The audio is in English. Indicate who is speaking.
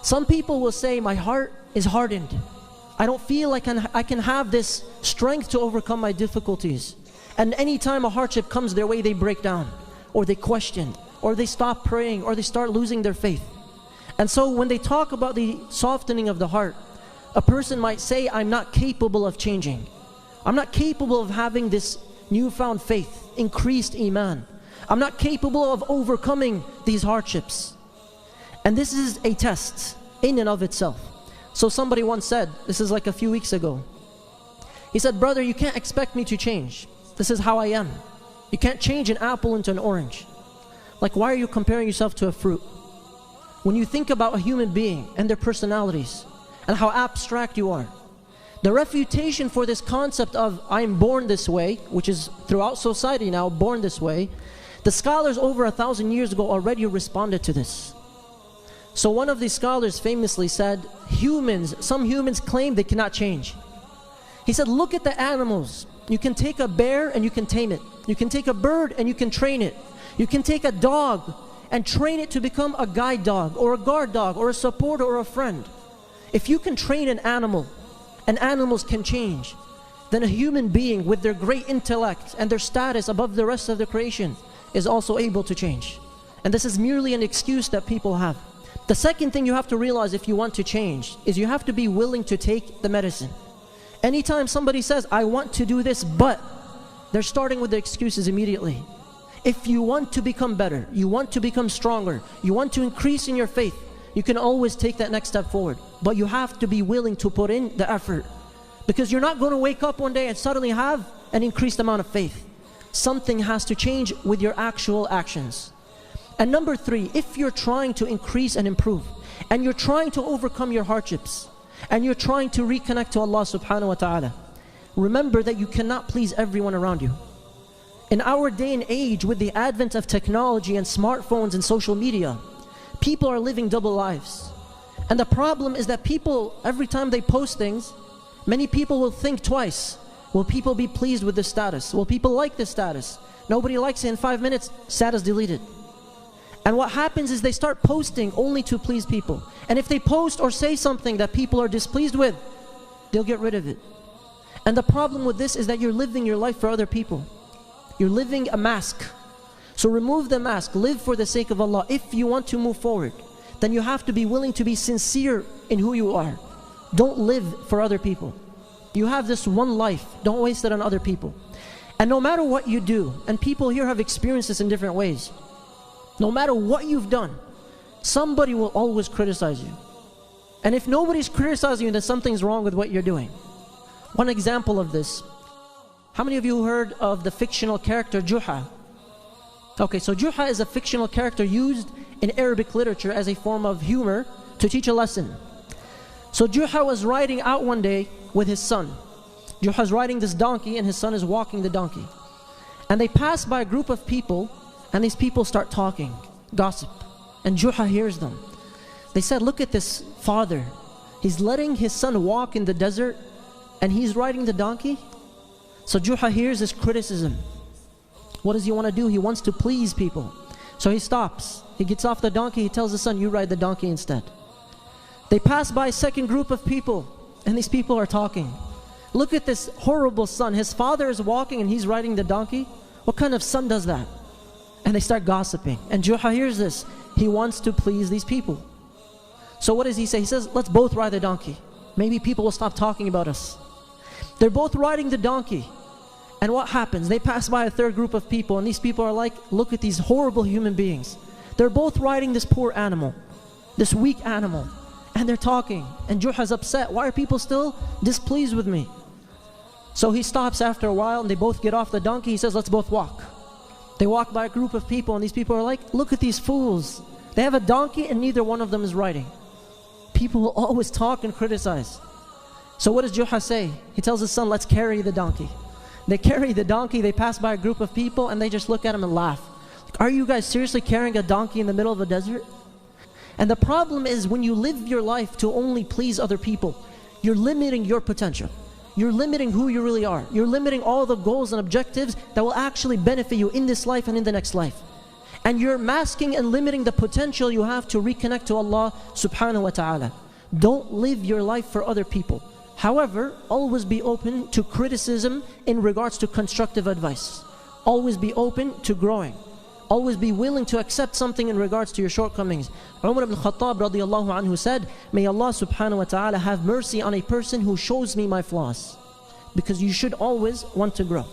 Speaker 1: Some people will say, my heart is hardened. I don't feel like I can have this strength to overcome my difficulties. And anytime a hardship comes their way, they break down, or they question, or they stop praying, or they start losing their faith. And so when they talk about the softening of the heart, a person might say, I'm not capable of changing. I'm not capable of having this newfound faith, increased iman. I'm not capable of overcoming these hardships. And this is a test in and of itself. So somebody once said, this is like a few weeks ago, he said, brother, you can't expect me to change. This is how I am. You can't change an apple into an orange. Like, why are you comparing yourself to a fruit? When you think about a human being and their personalities and how abstract you are, the refutation for this concept of I'm born this way, which is throughout society now, born this way, the scholars over 1,000 years ago already responded to this. So one of these scholars famously said, some humans claim they cannot change. He said, look at the animals. You can take a bear and you can tame it. You can take a bird and you can train it. You can take a dog and train it to become a guide dog or a guard dog or a supporter or a friend. If you can train an animal and animals can change, then a human being with their great intellect and their status above the rest of the creation is also able to change. And this is merely an excuse that people have. The second thing you have to realize if you want to change is you have to be willing to take the medicine. Anytime somebody says, I want to do this, but they're starting with the excuses immediately. If you want to become better, you want to become stronger, you want to increase in your faith, you can always take that next step forward. But you have to be willing to put in the effort. Because you're not going to wake up one day and suddenly have an increased amount of faith. Something has to change with your actual actions. And number three, if you're trying to increase and improve, and you're trying to overcome your hardships, and you're trying to reconnect to Allah subhanahu wa ta'ala, remember that you cannot please everyone around you. In our day and age, with the advent of technology and smartphones and social media, people are living double lives. And the problem is that people, every time they post things, many people will think twice. Will people be pleased with this status? Will people like this status? Nobody likes it in 5 minutes, status deleted. And what happens is they start posting only to please people. And if they post or say something that people are displeased with, they'll get rid of it. And the problem with this is that you're living your life for other people. You're living a mask. So remove the mask, live for the sake of Allah. If you want to move forward, then you have to be willing to be sincere in who you are. Don't live for other people. You have this one life, don't waste it on other people. And no matter what you do, and people here have experienced this in different ways, no matter what you've done, somebody will always criticize you. And if nobody's criticizing you, then something's wrong with what you're doing. One example of this, how many of you heard of the fictional character Juha? Okay, so Juha is a fictional character used in Arabic literature as a form of humor to teach a lesson. So Juha was riding out one day with his son. Juha's riding this donkey and his son is walking the donkey. And they pass by a group of people, and these people start talking, gossip. And Juha hears them. They said, look at this father. He's letting his son walk in the desert and he's riding the donkey. So Juha hears this criticism. What does he want to do? He wants to please people. So he stops. He gets off the donkey. He tells his son, you ride the donkey instead. They pass by a second group of people, and these people are talking. Look at this horrible son. His father is walking and he's riding the donkey. What kind of son does that? And they start gossiping. And Juha hears this. He wants to please these people. So what does he say? He says, let's both ride the donkey. Maybe people will stop talking about us. They're both riding the donkey. And what happens? They pass by a third group of people, and these people are like, look at these horrible human beings. They're both riding this poor animal, this weak animal. And they're talking. And Juha's upset. Why are people still displeased with me? So he stops after a while, and they both get off the donkey. He says, let's both walk. They walk by a group of people, and these people are like, look at these fools. They have a donkey and neither one of them is riding. People will always talk and criticize. So what does Juha say? He tells his son, let's carry the donkey. They carry the donkey, they pass by a group of people, and they just look at him and laugh. Like, are you guys seriously carrying a donkey in the middle of a desert? And the problem is, when you live your life to only please other people, you're limiting your potential. You're limiting who you really are. You're limiting all the goals and objectives that will actually benefit you in this life and in the next life. and you're masking and limiting the potential you have to reconnect to Allah subhanahu wa ta'ala. Don't live your life for other people. However, always be open to criticism in regards to constructive advice. Always be open to growing. Always be willing to accept something in regards to your shortcomings. Umar ibn Khattab radiallahu anhu said, may Allah subhanahu wa ta'ala have mercy on a person who shows me my flaws. Because you should always want to grow.